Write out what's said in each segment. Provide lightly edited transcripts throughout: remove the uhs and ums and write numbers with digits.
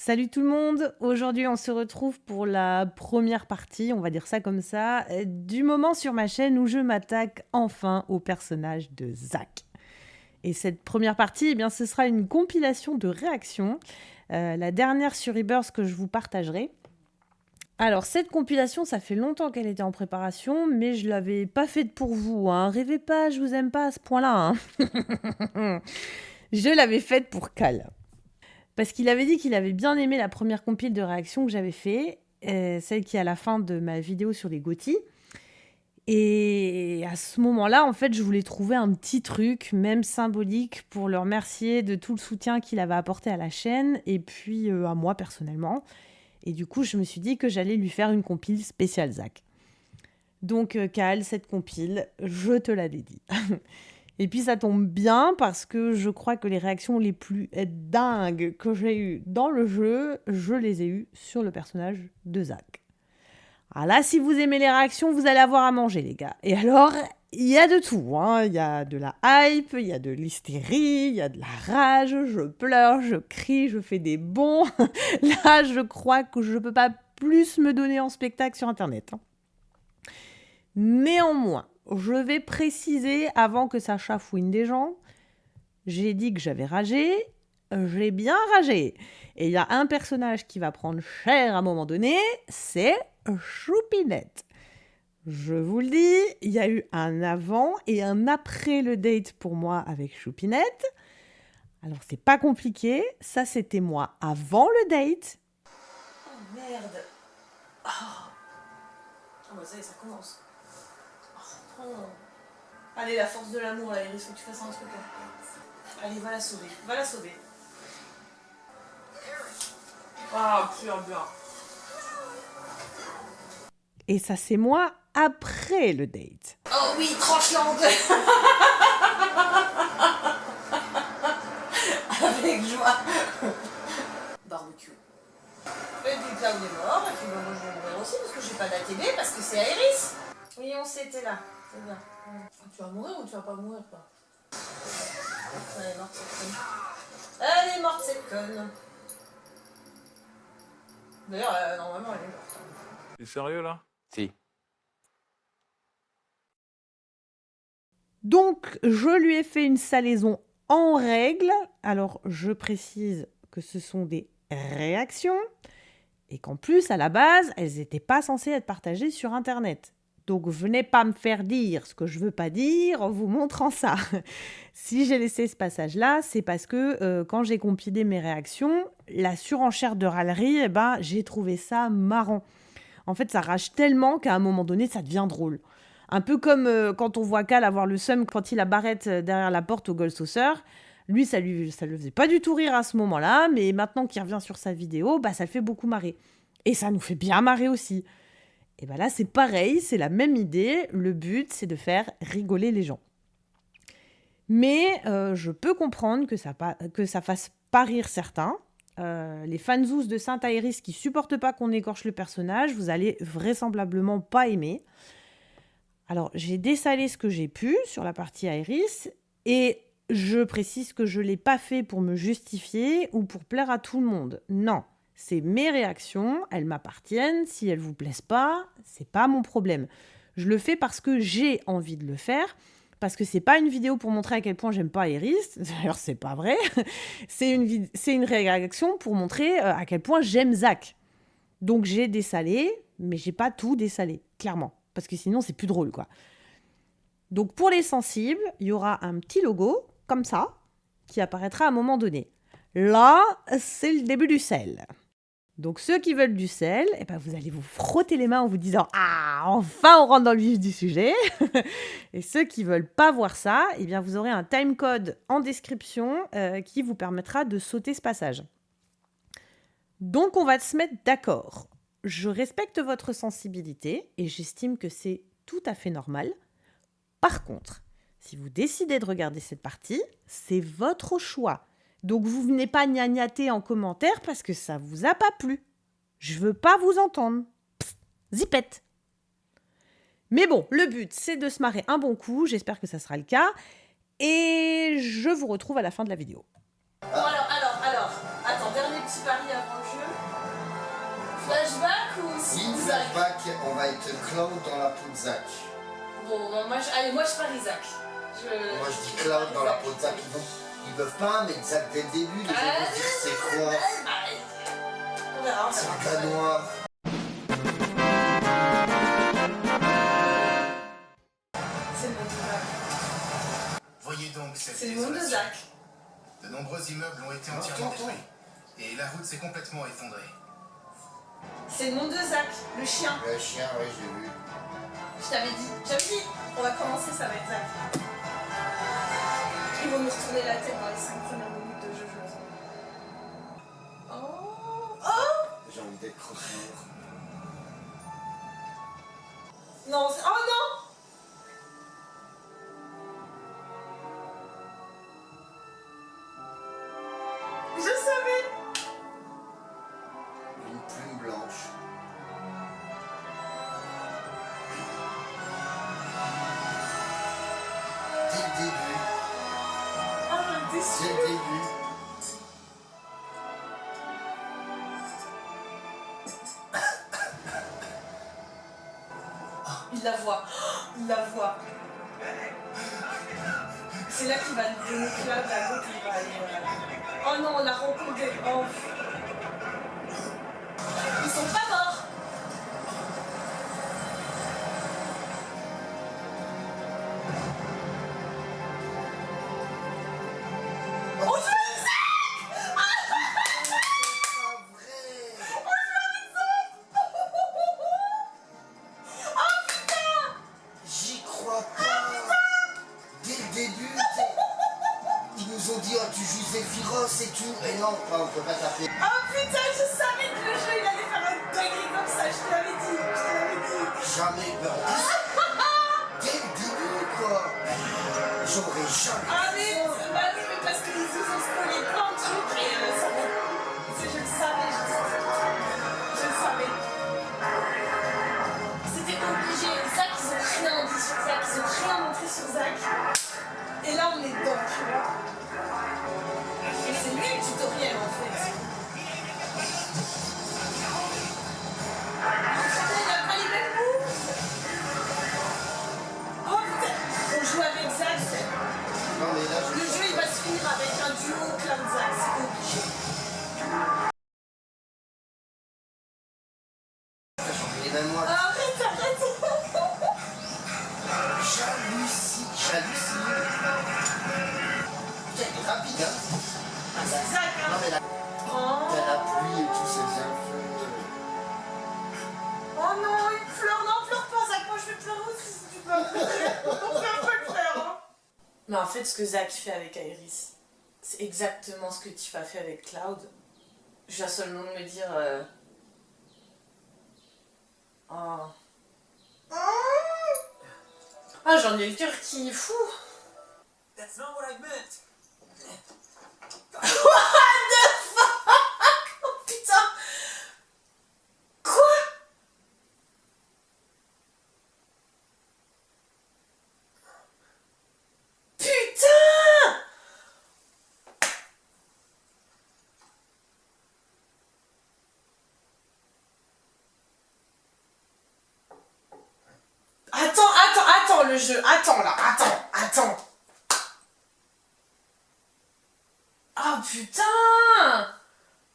Salut tout le monde, aujourd'hui on se retrouve pour la première partie, on va dire ça comme ça, du moment sur ma chaîne où je m'attaque enfin au personnage de Zack. Et cette première partie, eh bien, ce sera une compilation de réactions, la dernière sur Rebirth que je vous partagerai. Alors cette compilation, ça fait longtemps qu'elle était en préparation, mais je l'avais pas faite pour vous, hein. Rêvez pas, je vous aime pas à ce point-là, hein. Je l'avais faite pour Cal. Parce qu'il avait dit qu'il avait bien aimé la première compile de réactions que j'avais fait, celle qui est à la fin de ma vidéo sur les GOTY. Et à ce moment-là, en fait, je voulais trouver un petit truc, même symbolique, pour le remercier de tout le soutien qu'il avait apporté à la chaîne, et puis à moi personnellement. Et du coup, je me suis dit que j'allais lui faire une compile spéciale Zack. Donc, Kaal, cette compile, je te la dédie. Et puis ça tombe bien parce que je crois que les réactions les plus dingues que j'ai eues dans le jeu, je les ai eues sur le personnage de Zack. Alors là, si vous aimez les réactions, vous allez avoir à manger, les gars. Et alors, il y a de tout, hein. Il y a de la hype, il y a de l'hystérie, il y a de la rage, je pleure, je crie, je fais des bonds. Là, je crois que je ne peux pas plus me donner en spectacle sur Internet, hein. Néanmoins, je vais préciser avant que ça chafouine des gens. J'ai dit que j'avais ragé, j'ai bien ragé. Et il y a un personnage qui va prendre cher à un moment donné, c'est Choupinette. Je vous le dis, il y a eu un avant et un après le date pour moi avec Choupinette. Alors c'est pas compliqué, ça c'était moi avant le date. Oh merde. Oh, bah ça y est, ça commence. Oh. Allez, la force de l'amour, là, il faut que tu fasses un truc là. Allez, va la sauver, va la sauver. Ah, pur, pur. Et ça c'est moi après le date. Oh oui, tranche-langue. Avec joie. Barbecue. Et puis Cloud est mort, et puis moi je vais mourir aussi parce que j'ai pas d'ATV, parce que c'est Aéris. Oui, on s'était là, c'est bien. Tu vas mourir ou tu vas pas mourir, quoi? Elle est morte, cette conne. Elle est morte, cette conne. D'ailleurs, normalement, elle est morte. T'es sérieux là? Si. Donc, je lui ai fait une salaison en règle. Alors, je précise que ce sont des réactions et qu'en plus, à la base, elles n'étaient pas censées être partagées sur Internet. Donc, venez pas me faire dire ce que je veux pas dire en vous montrant ça. Si j'ai laissé ce passage-là, c'est parce que quand j'ai compilé mes réactions, la surenchère de râlerie, eh ben, j'ai trouvé ça marrant. En fait, ça rage tellement qu'à un moment donné, ça devient drôle. Un peu comme quand on voit Cal avoir le seum quand il a Barrett derrière la porte au Gold Saucer. Lui, ça le faisait pas du tout rire à ce moment-là, mais maintenant qu'il revient sur sa vidéo, bah, ça le fait beaucoup marrer. Et ça nous fait bien marrer aussi. Et bah là, c'est pareil, c'est la même idée. Le but, c'est de faire rigoler les gens. Mais je peux comprendre que ça fasse pas rire certains. Les fanzous de Saint-Aéris qui supportent pas qu'on écorche le personnage, vous allez vraisemblablement pas aimer. Alors, j'ai dessalé ce que j'ai pu sur la partie Aéris, et je précise que je ne l'ai pas fait pour me justifier ou pour plaire à tout le monde. Non, c'est mes réactions, elles m'appartiennent. Si elles ne vous plaisent pas, c'est pas mon problème. Je le fais parce que j'ai envie de le faire, parce que c'est pas une vidéo pour montrer à quel point j'aime pas Aéris. D'ailleurs, c'est pas vrai. C'est une réaction pour montrer à quel point j'aime Zack. Donc j'ai dessalé, mais j'ai pas tout dessalé, clairement. Parce que sinon, c'est plus drôle, quoi. Donc, pour les sensibles, il y aura un petit logo, comme ça, qui apparaîtra à un moment donné. Là, c'est le début du sel. Donc, ceux qui veulent du sel, eh ben, vous allez vous frotter les mains en vous disant « Ah, enfin, on rentre dans le vif du sujet !» Et ceux qui veulent pas voir ça, eh bien, vous aurez un timecode en description qui vous permettra de sauter ce passage. Donc, on va se mettre d'accord. Je respecte votre sensibilité et j'estime que c'est tout à fait normal. Par contre, si vous décidez de regarder cette partie, c'est votre choix. Donc vous venez pas gnagnater en commentaire parce que ça vous a pas plu. Je veux pas vous entendre. Psst, zipette. Mais bon, le but, c'est de se marrer un bon coup. J'espère que ça sera le cas. Et je vous retrouve à la fin de la vidéo. Bon, alors, attends, dernier petit pari avant le jeu. flashback ou Oui, Zach? flashback, on va être Cloud dans la peau de Zach. Bon, bah, allez, moi je parie Zach. Moi je dis Cloud dans la peau de Zach. Ils peuvent pas mettre Zach dès le début, les gens vont se dire c'est quoi? On verra, on C'est verra. un gars noir. C'est le monde de Zach. Voyez donc cette C'est le monde de désolation. Zach. De nombreux immeubles ont été entièrement détruits. Et la route s'est complètement effondrée. C'est le monde de Zach, le chien. Le chien, oui, j'ai vu. Je t'avais dit, on va commencer, ça va être Zach. Ils vont nous retourner la tête dans les 5 premières minutes de jeu, je le sens. Oh! Oh! J'ai envie d'être croque-mort. Non, oh non! Je savais! Une plume blanche. Dès le début. Oh, j'en étais Dès sûre. le début. Il la voit. Il la voit. C'est là qu'il va lui donner Cloud, à l'autre il va aller. Oh non, on a rencontré. Oh. Ils sont pas morts. On joue avec Zach. On joue avec Zach. Oh putain. J'y crois pas. Dès le début, ils nous ont dit oh, tu joues Zephyros et tout. Et non, on peut pas taper. Oh putain, je savais que le jeu il allait faire un dinguerie comme ça, je te l'avais dit, je te l'avais dit. Jamais. Mais en plus, dès le début, quoi. J'aurais jamais. Ah mais, bah oui, mais parce que les ils ont spoilé plein de trucs et ça va. Je le savais, je le savais. C'était obligé. Zach, ils ont rien dit sur Zach, ils ont rien montré sur Zach. Et là, on est dedans, tu vois. Et c'est lui le tutoriel en fait. Il n'a pas les mêmes moves. Oh putain, on joue avec Zach. Non, mais là, je Le jeu il va se finir avec un duo Cloud Zach, c'est obligé. Et même moi, Arrête, arrête. j'hallucine. Putain, il est rapide, hein. Ah, c'est Zach, Non, hein. mais la, Oh. la pluie et tout, c'est bien fait. Oh non, il pleure. Non, pleure pas, Zach. Moi, je vais pleurer aussi si tu peux. On peut un peu le faire, hein. Mais en fait, ce que Zach fait avec Iris, c'est exactement ce que Tiff a fait avec Cloud. Je viens seulement de me dire... Oh. Ah, j'en ai le cœur qui est fou. That's not what I meant. What the fuck? Oh putain. Quoi? Putain. Attends le jeu. Attends là. Attends. Ah putain.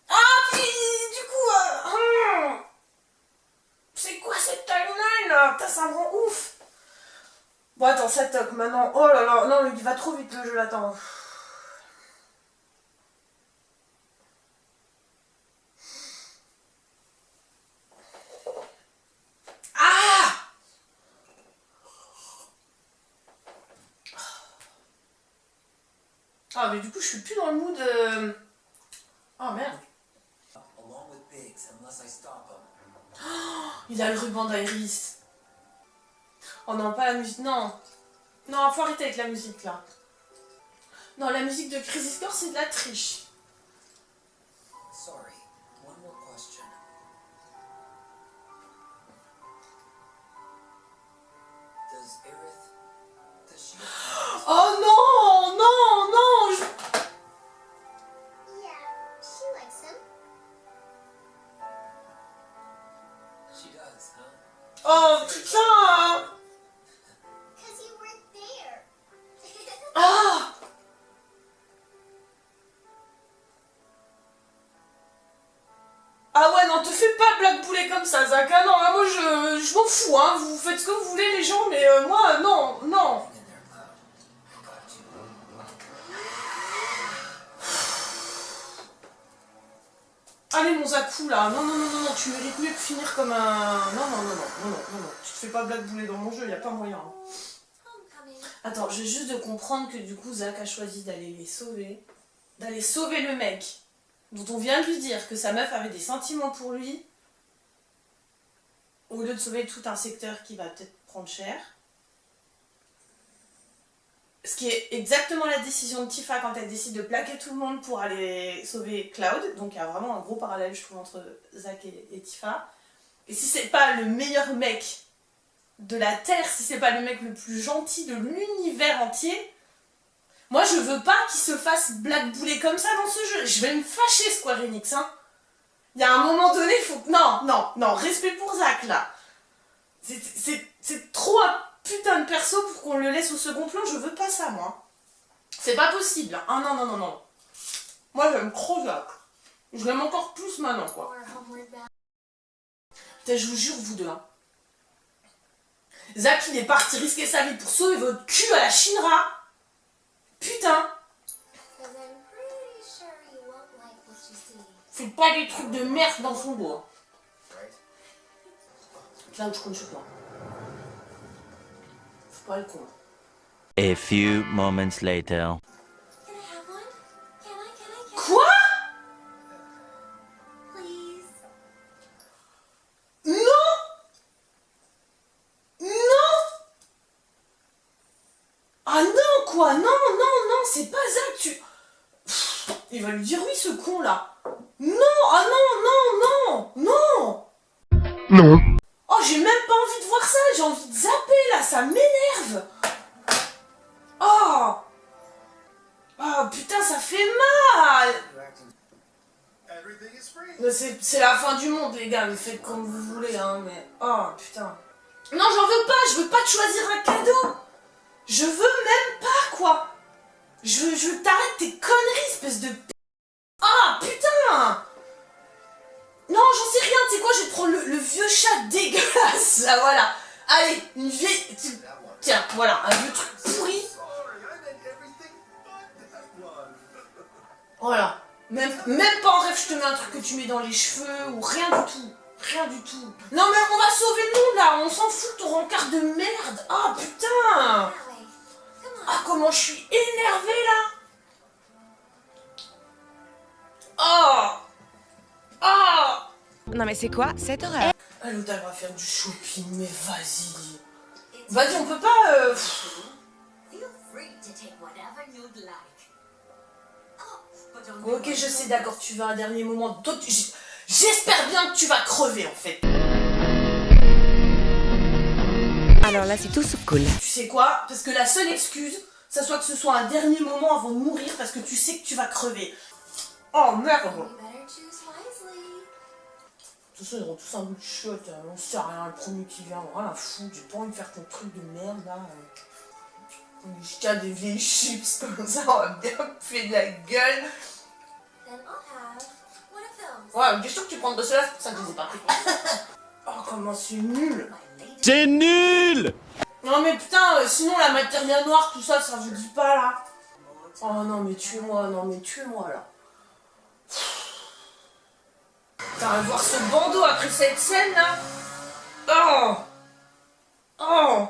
Ah puis du coup c'est quoi cette timeline là? Putain, ça me rend ouf. Bon attends, ça toque maintenant. Oh là là, non il va trop vite le jeu là, attends. Ah mais du coup je suis plus dans le mood Oh merde. Along with pigs, unless I stop them. Il a le ruban d'Iris. Oh non, pas la musique, non. Non, faut arrêter avec la musique là. Non, la musique de Crisis Core c'est de la triche. Sorry, one more question. Does Aerith... Does she... Oh non, non, non Yeah, she likes him. Oh putain. Ah. Ah ouais, non, te fais pas blackbouler comme ça, Zach. Ah non, là, moi, je m'en fous, hein. Vous faites ce que vous voulez, les gens, mais moi, non, non. Hang in there, Cloud. I got you. Allez, mon Zakou, là. Non, non, non, non, non, tu mérites mieux que finir comme un... Non, non, non, non, non, non, non, non. Tu te fais pas blackbouler dans mon jeu, y a pas moyen. Attends, j'ai juste de comprendre que du coup, Zach a choisi d'aller les sauver. D'aller sauver le mec dont on vient de lui dire que sa meuf avait des sentiments pour lui, au lieu de sauver tout un secteur qui va peut-être prendre cher. Ce qui est exactement la décision de Tifa quand elle décide de plaquer tout le monde pour aller sauver Cloud. Donc il y a vraiment un gros parallèle, je trouve, entre Zach et Tifa. Et si c'est pas le meilleur mec de la Terre, si c'est pas le mec le plus gentil de l'univers entier, moi je veux pas qu'il se fasse blackbouler comme ça dans ce jeu. Je vais me fâcher, Square Enix, hein. Il y a un moment donné, il faut... Non, non, non, respect pour Zach, là. C'est trop un putain de perso pour qu'on le laisse au second plan, je veux pas ça, moi. C'est pas possible. Ah non, non, non, non. Moi, j'aime trop Zach. Je l'aime encore plus maintenant, quoi. Putain, je vous jure, vous deux, hein. Zach, il est parti risquer sa vie pour sauver votre cul à la Shinra. Putain. Faites pas des trucs de merde dans son dos. Là où je compte sur toi. Faut pas le con. A few moments later. Quoi? Non! Non! Ah non, quoi? Non, non, non, c'est pas Zach, tu... Pff, il va lui dire oui, ce con, là. Non! Ah non, non, non! Non! Non. Oh, j'ai même pas envie de voir ça, j'ai envie de zapper, là, ça m'énerve! Oh! Oh, putain, ça fait mal! Everything is free. Mais c'est la fin du monde, les gars, mais faites comme vous voulez, hein, mais... Oh, putain. Non, j'en veux pas, je veux pas te choisir un cadeau. Je veux même pas, quoi. Je veux t'arrêtes tes conneries, espèce de... Ah, putain. Non, j'en sais rien, tu sais quoi, je vais prendre le vieux chat dégueulasse, là, voilà. Allez, une vieille... Tiens, voilà, un vieux truc pourri. Sorry, I meant everything but that one. Voilà. Même pas en rêve, je te mets un truc que tu mets dans les cheveux, ou rien du tout. Rien du tout. Non mais on va sauver le monde là, on s'en fout de ton rencard de merde. Ah putain. Ah comment je suis énervée là. Oh. Oh. Non mais c'est quoi cette horreur? Ah l'autre elle va faire du shopping, mais vas-y. Vas-y, on peut pas... Feel free to take whatever you'd like. Oh, but don't Ok, je sais, d'accord, tu vas à un dernier moment. Toi, j'espère bien que tu vas crever en fait. Alors là c'est tout sauf cool. Tu sais quoi? Parce que la seule excuse, ça soit que ce soit un dernier moment avant de mourir parce que tu sais que tu vas crever. Oh merde! you better choose wisely. De toute façon, ils auront tous un bout de shot, on sait rien, le premier qui vient, on rien à foutre, j'ai pas envie de faire ton truc de merde là. Jusqu'à des vieilles chips comme ça, on va bien me faire de la gueule. Then I'll have one of those. Ouais, bien sûr que tu prendrais cela, c'est pour ça que je les ai pas pris. Oh, comment c'est nul! My latest C'est nul. Non mais putain, sinon la matéria noire, tout ça, ça vous dit pas là? Oh non mais tuez-moi là. Putain, voir ce bandeau après cette scène là. Oh! Oh!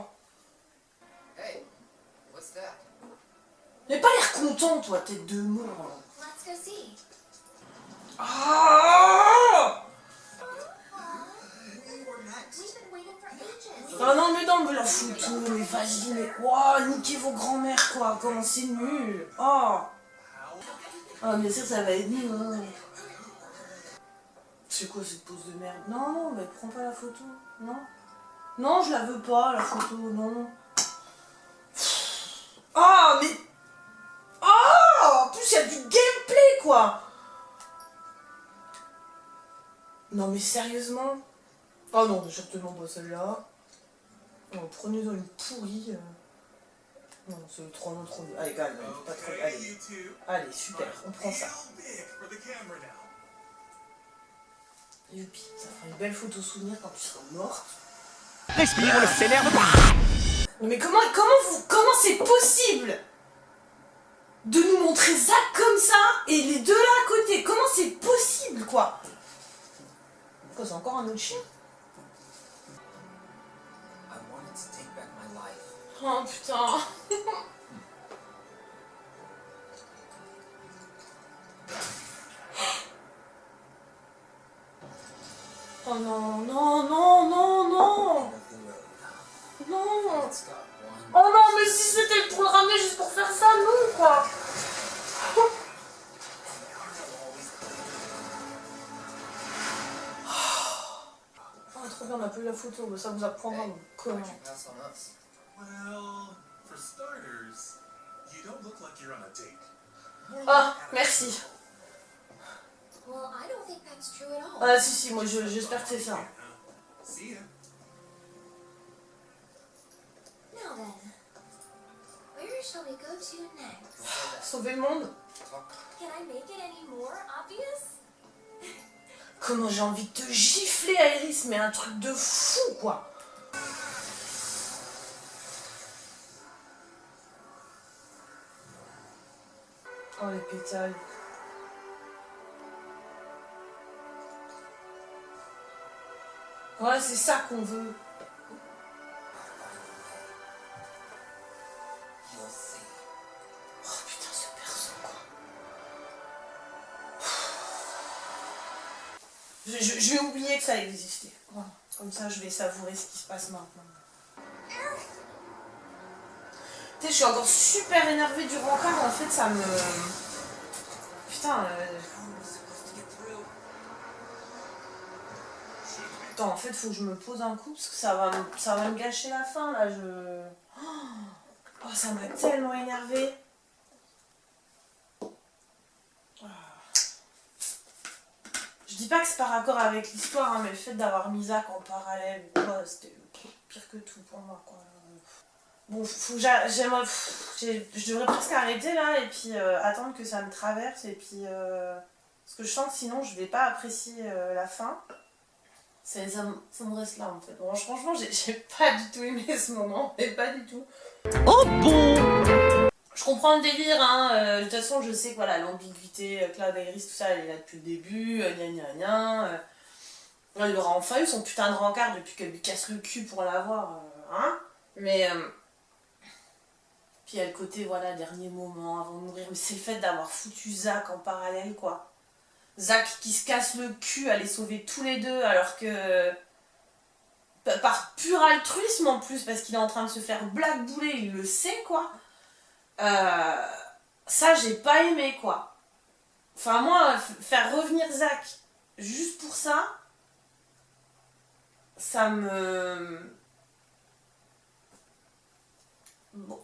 Hey, what's that? J'ai pas l'air content toi, tête de mort. Let's go see. Ah! We've been waiting for ages. Ah non mais la photo, mais vas-y, mais oh, niquez vos grands-mères quoi, comment c'est nul. Oh! Ah bien sûr ça va être nul. Hein. C'est quoi cette pose de merde? Non, non, mais prends pas la photo, non. Non, je la veux pas la photo, non. Ah mais... Oh! En plus il y a du gameplay quoi. Non mais sérieusement? Oh non, certainement pas celle-là. Prenez-en une pourrie. Non, c'est trop long, trop long. Allez, calme, pas trop. Allez. Allez, super, on prend ça. Youpi, ça fera une belle photo souvenir quand tu seras mort. Respire le s'énerve. Mais comment c'est possible de nous montrer Zach comme ça et les deux là à côté? Comment c'est possible, quoi? Quoi, c'est encore un autre chien? I wanted to take back my life. Oh putain. Oh non, non, non, non, non. Nothing really. Non. It's got one. Oh non, mais si c'était pour le ramener juste pour faire ça, non, quoi. Oh, trop bien, on a plus la photo, mais ça vous apprendra, mon connard. Why'd you pass on us? Well, for starters, you don't look like you're on a date. Ah, merci. Well, I don't think that's true at all. Ah, si, moi j'espère que c'est ça. See ya. Now then, where shall we go to next? Sauver le monde. Can I make it any more obvious? Comment j'ai envie de te gifler, Iris, mais un truc de fou, quoi. Oh, les pétales. Ouais, c'est ça qu'on veut. You'll see. Oh putain, ce perso, quoi. Je vais oublier que ça existait. Voilà. Comme ça, je vais savourer ce qui se passe maintenant. Tu sais, je suis encore super énervée du rencard. En fait, ça me... Putain, Attends, en fait, faut que je me pose un coup parce que ça va me gâcher la fin, là. Oh, ça m'a tellement énervée. Je dis pas que c'est par accord avec l'histoire, hein, mais le fait d'avoir mis Zach en parallèle, c'était pire que tout pour moi, quoi. Bon, faut que je devrais presque arrêter là et puis attendre que ça me traverse et puis parce que je sens que sinon je vais pas apprécier la fin. Ça me reste là en fait. Bon, franchement, j'ai pas du tout aimé ce moment, mais pas du tout. Oh bon. Je comprends le délire, hein. De toute façon, je sais que voilà, l'ambiguïté, Cloud Iris, tout ça, elle est là depuis le début, gna gna gna. Il aura enfin eu son putain de rencard depuis qu'elle lui casse le cul pour l'avoir, hein. Mais puis il y a le côté, voilà, dernier moment avant de mourir. Mais c'est le fait d'avoir foutu Zach en parallèle, quoi. Zach qui se casse le cul à les sauver tous les deux, alors que... Par pur altruisme en plus, parce qu'il est en train de se faire blackbouler, il le sait, quoi. Ça, j'ai pas aimé, quoi. Enfin, moi, faire revenir Zach juste pour ça, ça me... Bon.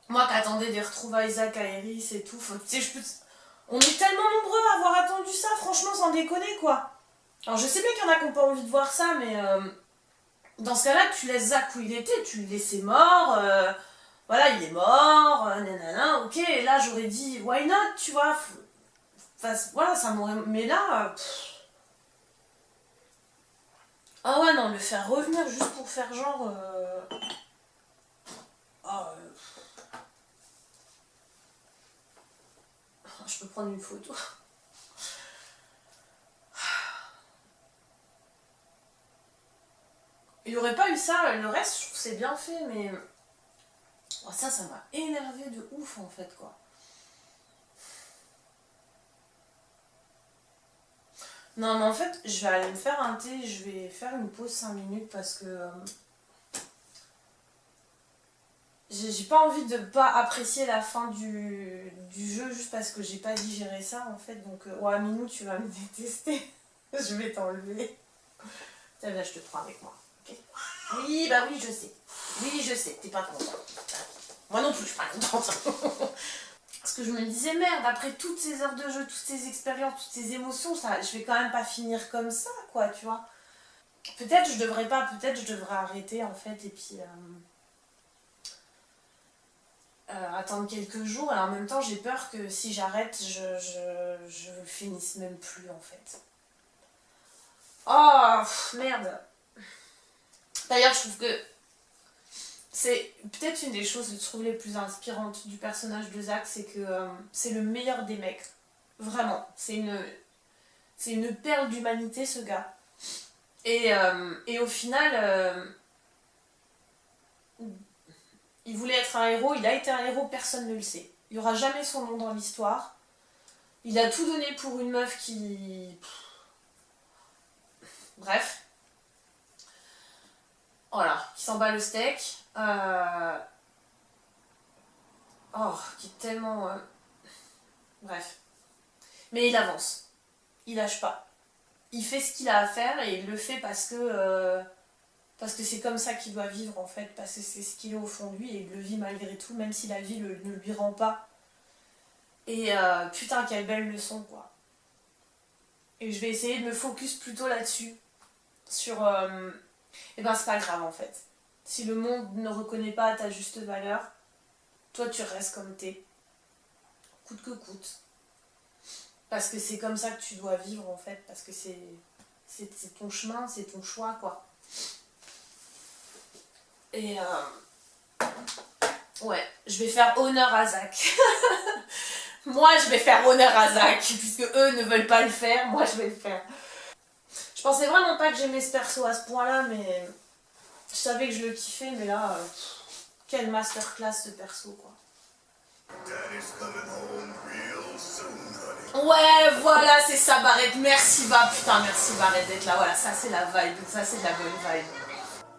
Moi qui attendais des retrouvailles Zach à Iris et tout, tu sais, on est tellement nombreux à avoir attendu ça, franchement, sans déconner, quoi. Alors, je sais bien qu'il y en a qui n'ont pas envie de voir ça, mais dans ce cas-là, tu laisses Zach où il était, tu le laissais mort, voilà, il est mort, nanana, ok, et là, j'aurais dit, why not, tu vois, enfin, voilà, ça m'aurait... Mais là... Ah ouais, non, le faire revenir juste pour faire genre... Je peux prendre une photo. Il n'y aurait pas eu ça, le reste, je trouve que c'est bien fait, mais... Oh, ça m'a énervé de ouf, en fait, quoi. Non, mais en fait, je vais aller me faire un thé, je vais faire une pause 5 minutes parce que... j'ai pas envie de pas apprécier la fin du jeu juste parce que j'ai pas digéré ça, en fait. Donc, ouais, Minou, tu vas me détester. Je vais t'enlever. Tiens, là, je te prends avec moi. Okay. Oui, bah oui, je sais. Oui, je sais, t'es pas contente. Moi non plus, je suis pas contente. Parce que je me disais, merde, après toutes ces heures de jeu, toutes ces expériences, toutes ces émotions, ça, je vais quand même pas finir comme ça, quoi, tu vois. Peut-être je devrais pas, peut-être je devrais arrêter, en fait, et puis attendre quelques jours. Et en même temps, j'ai peur que si j'arrête, je finisse même plus, en fait. Oh, merde. D'ailleurs, je trouve que c'est peut-être une des choses, je trouve, les plus inspirantes du personnage de Zack, c'est que c'est le meilleur des mecs. Vraiment. C'est une perle d'humanité, ce gars. Et au final, il voulait être un héros, il a été un héros, personne ne le sait. Il n'y aura jamais son nom dans l'histoire. Il a tout donné pour une meuf qui... Bref. Voilà, qui s'en bat le steak. Oh, qui est tellement... Bref. Mais il avance. Il lâche pas. Il fait ce qu'il a à faire et il le fait parce que c'est comme ça qu'il doit vivre en fait, parce que c'est ce qu'il est au fond de lui et il le vit malgré tout, même si la vie ne lui rend pas. Et putain, quelle belle leçon, quoi. Et je vais essayer de me focus plutôt là-dessus. Sur... Eh ben c'est pas grave en fait. Si le monde ne reconnaît pas ta juste valeur, toi tu restes comme t'es. Coûte que coûte. Parce que c'est comme ça que tu dois vivre en fait, parce que c'est ton chemin, c'est ton choix, quoi. Et ouais, je vais faire honneur à Zack. Moi je vais faire honneur à Zack, puisque eux ne veulent pas le faire, moi je vais le faire. Je pensais vraiment pas que j'aimais ce perso à ce point-là, mais je savais que je le kiffais, mais là, quelle masterclass ce perso, quoi. Ouais, voilà, c'est ça, Barrett. Merci, putain, merci, Barrett, d'être là. Voilà, ça, c'est la vibe. Ça, c'est de la bonne vibe.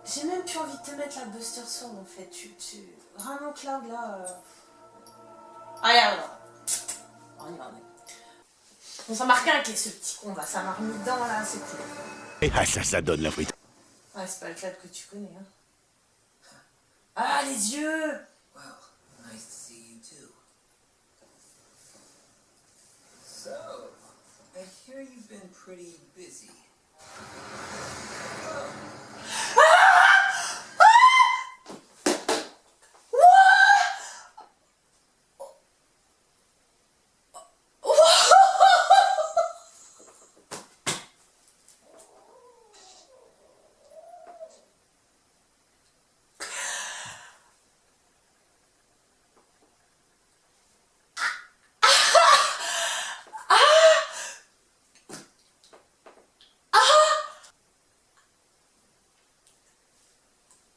J'ai même plus envie de te mettre la Buster Sword, en fait. Vraiment, Cloud, là... Allez, on y va, Bon, ça marque un qui ce petit con, là. Ça m'a remis dedans, là, c'est cool. Et ça donne la frite. Ouais, c'est pas le Cloud que tu connais, hein. Ah, les yeux! Well, nice to see you too. So, I hear you've been pretty busy.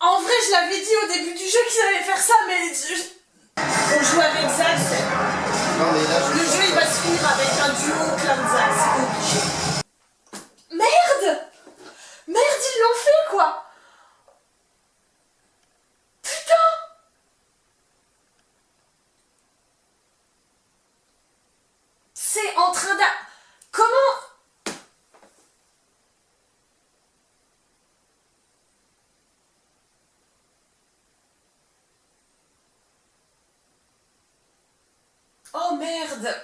En vrai, je l'avais dit au début du jeu qu'ils allaient faire ça, mais on joue avec Zack. Non, mais là, Le jeu, il va se finir avec un duo Cloud-Zack, c'est obligé. Merde! Merde, ils l'ont fait, quoi! Putain! C'est en train de... Comment... Oh merde!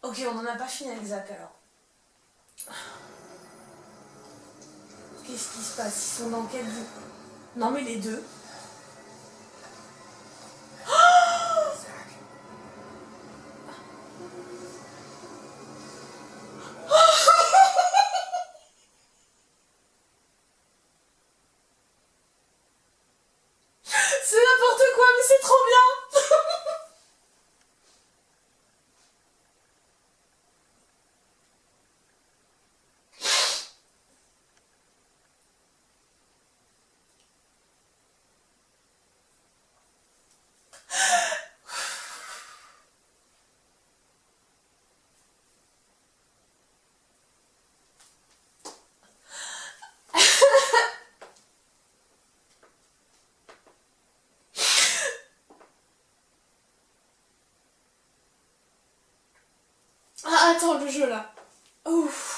Ok, on n'en a pas fini avec Zack alors. Qu'est-ce qui se passe? Ils sont dans quel bout? Non mais les deux. C'est n'importe quoi, mais c'est trop bien! Ah, attends, le jeu là. Ouf.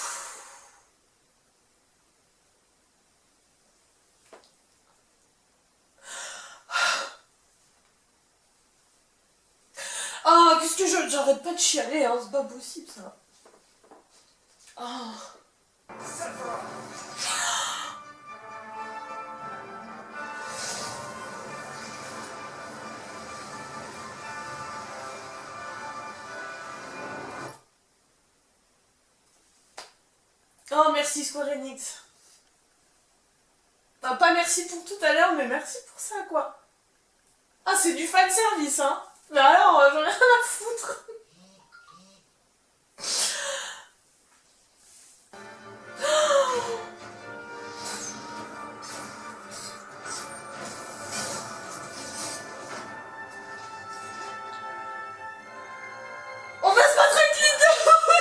j'arrête pas de chialer, hein, c'est pas possible ça. Oh. Oh, merci Square Enix. Enfin, pas merci pour tout à l'heure, mais merci pour ça, quoi. Ah, c'est du fanservice, hein. Mais alors, j'en ai rien à foutre. On va se battre avec les deux. C'est pas vrai.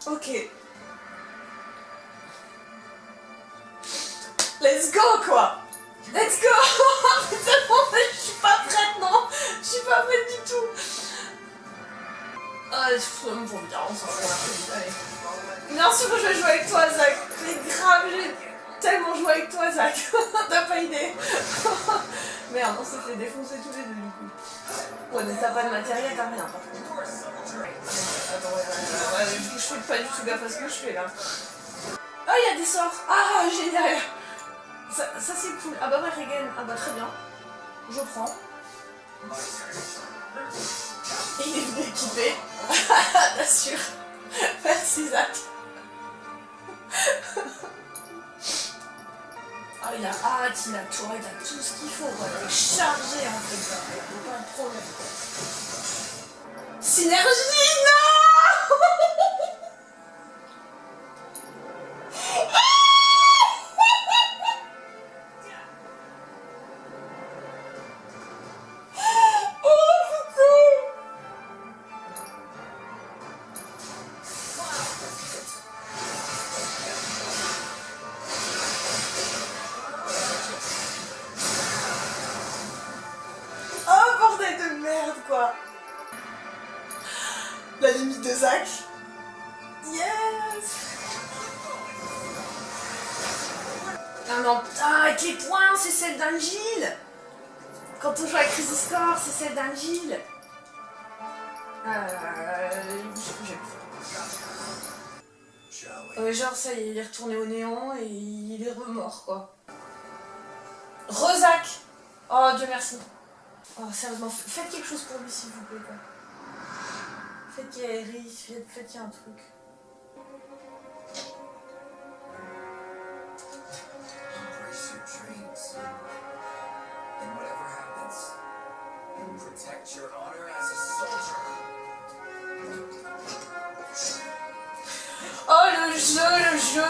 Ok. Let's go, quoi. Let's go. Putain, en fait, je suis pas prête, non. Je suis pas prête du tout. Ah, je suis vraiment pour bien, on s'en fout. Allez. Bien sûr que je vais jouer avec toi, Zach. Mais grave, j'ai tellement joué avec toi, Zach. T'as pas idée. Merde, on s'est fait défoncer tous les deux, du coup. Ouais, mais t'as pas de matériel, t'as rien, par contre. Attends, je fais pas du tout gaffe à ce que je fais, là. Ah, il y a des sorts. Ah, génial. Ça c'est cool. Ah bah ouais, Regen. Ah bah très bien. Je prends. Il est venu équipé. T'assures. Merci, Zach. Ah, il a hâte, il a tout ce qu'il faut. Quoi. Il est chargé en fait. Pas de problème. Synergie, non. La limite de Zach. Yes. Ah non, putain, avec les points, c'est celle d'Angil. Quand on joue à Crisis Core, c'est celle d'Angil. Genre ça, il est retourné au néant et il est remort, quoi. Rezac. Oh, Dieu merci. Oh, sérieusement, faites quelque chose pour lui, s'il vous plaît, quoi. Faites qu'il y ait Iris, faites qu'il y ait un truc. Embrace your dreams. And whatever happens, protect your honor as a soldier. Oh, le jeu.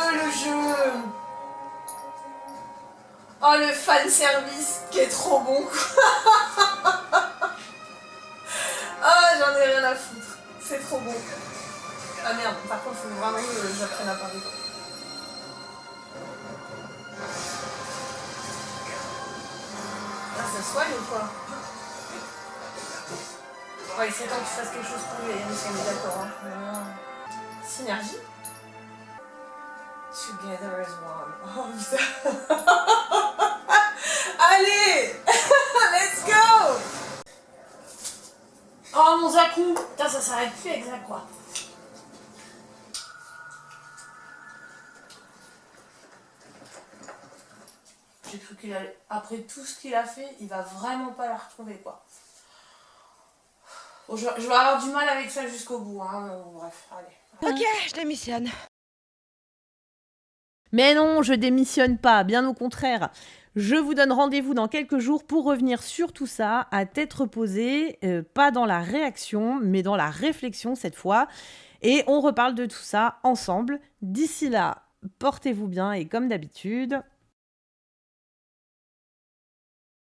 Oh, le fanservice qui est trop bon, quoi. Ah, j'en ai rien à foutre. C'est trop bon. Ah merde, par contre, faut vraiment que j'apprenne à parler. Ah, ça soigne ou quoi? Ouais, il serait temps que tu fasses quelque chose pour lui, Iris, on est d'accord. Hein. Synergie? Together as one. Oh putain. Allez. Let's go. Oh mon Zaku. Putain, ça s'arrête plus avec Zach, quoi. J'ai cru qu'il allait... Après tout ce qu'il a fait, il va vraiment pas la retrouver, quoi. Bon, je vais avoir du mal avec ça jusqu'au bout, hein. Bref, allez. Ok, je démissionne. Mais non, je démissionne pas, bien au contraire. Je vous donne rendez-vous dans quelques jours pour revenir sur tout ça, à tête reposée, pas dans la réaction, mais dans la réflexion cette fois. Et on reparle de tout ça ensemble. D'ici là, portez-vous bien et comme d'habitude...